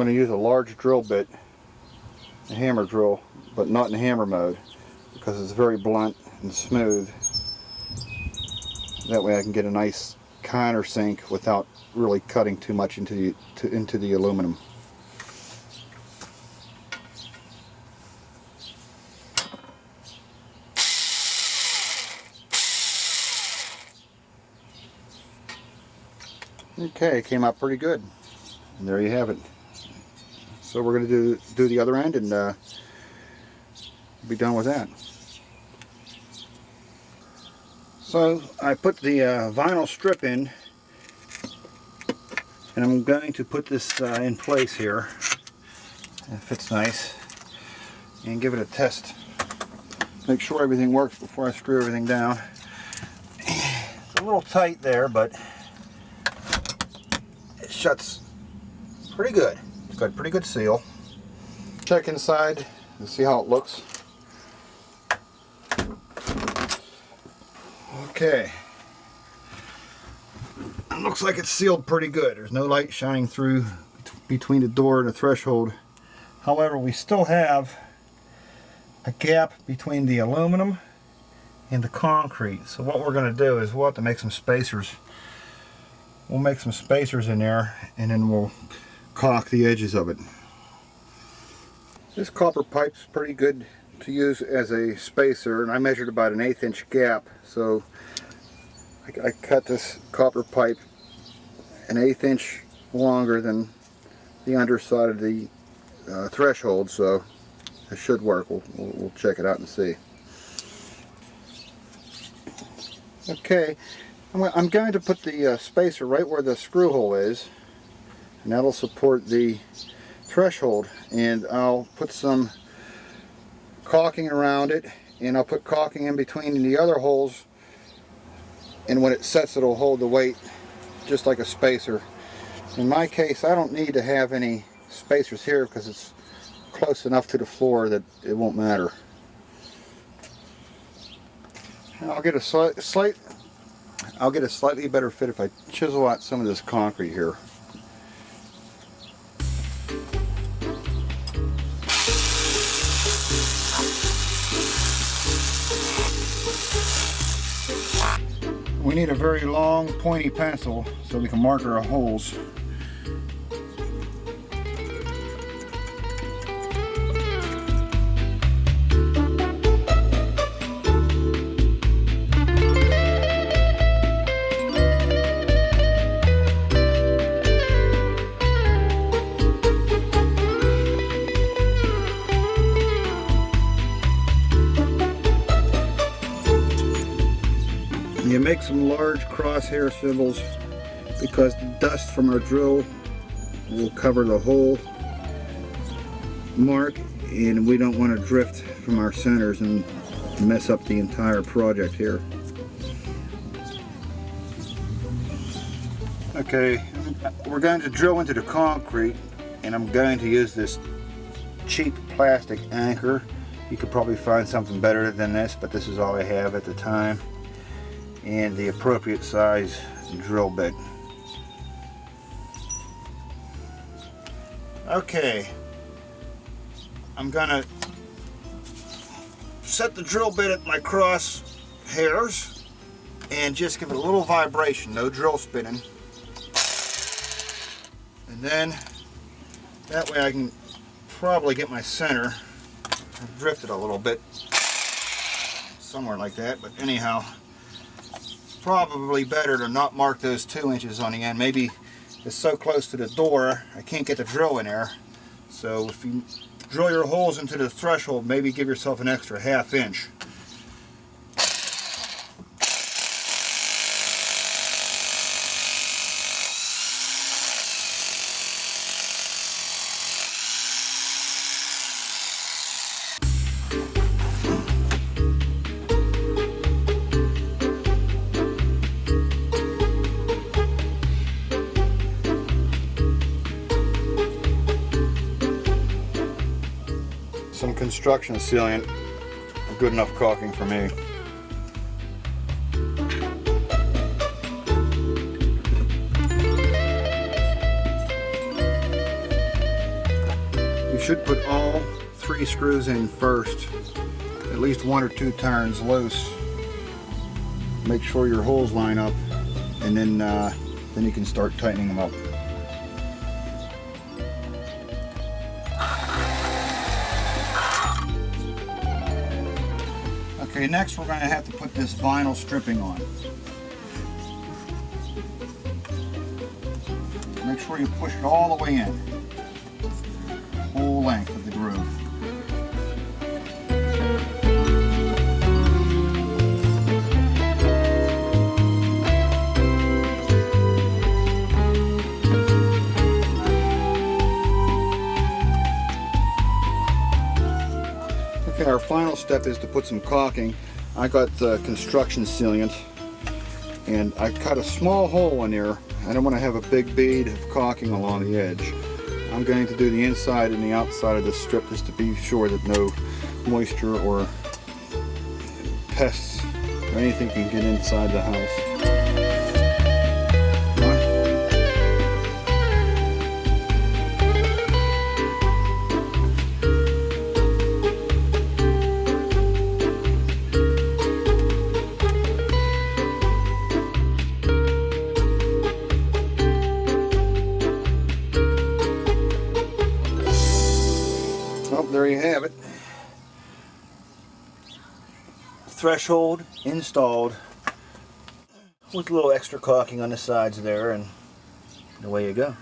going to use a large drill bit, a hammer drill, but not in hammer mode because it's very blunt and smooth. That way I can get a nice countersink without really cutting too much into the aluminum. Okay, it came out pretty good, and there you have it. So we're going to do the other end and be done with that. So I put the vinyl strip in, and I'm going to put this in place here. It fits nice, and give it a test. Make sure everything works before I screw everything down. It's a little tight there, but it shuts pretty good. It's got a pretty good seal. Check inside and see how it looks. Okay. It looks like it's sealed pretty good. There's no light shining through between the door and the threshold. However, we still have a gap between the aluminum and the concrete. So what we're going to do is we'll have to make some spacers. We'll make some spacers in there, and then we'll caulk the edges of it. This copper pipe's pretty good to use as a spacer, and I measured about an 1/8 inch gap. So I cut this copper pipe an 1/8 inch longer than the underside of the threshold, so it should work. We'll check it out and see. Okay, I'm going to put the spacer right where the screw hole is, and that'll support the threshold, and I'll put some caulking around it, and I'll put caulking in between the other holes, and when it sets it'll hold the weight just like a spacer. In my case, I don't need to have any spacers here because it's close enough to the floor that it won't matter. And I'll get a slightly better fit if I chisel out some of this concrete here. We need a very long pointy pencil so we can mark our holes. You make some large crosshair symbols because the dust from our drill will cover the whole mark, and we don't want to drift from our centers and mess up the entire project here. Okay, we're going to drill into the concrete, and I'm going to use this cheap plastic anchor. You could probably find something better than this, but this is all I have at the time, and the appropriate size drill bit. Okay, I'm gonna set the drill bit at my cross hairs and just give it a little vibration, no drill spinning, and then that way I can probably get my center. I've drifted a little bit somewhere like that, but anyhow, probably better to not mark those 2 inches on the end. Maybe it's so close to the door I can't get the drill in there. So if you drill your holes into the threshold, maybe give yourself an extra 1/2 inch. Some construction sealant, good enough caulking for me. should put all 3 screws in first, at least 1 or 2 turns loose. Make sure your holes line up, and then you can start tightening them up. Okay, next we're going to have to put this vinyl stripping on. Make sure you push it all the way in, whole length of the groove. Okay, our final step is to put some caulking. I got construction sealant, and I cut a small hole in there. I don't want to have a big bead of caulking along the edge. I'm going to do the inside and the outside of the strip just to be sure that no moisture or pests or anything can get inside the house. Well, there you have it. Threshold installed with a little extra caulking on the sides there, and away you go.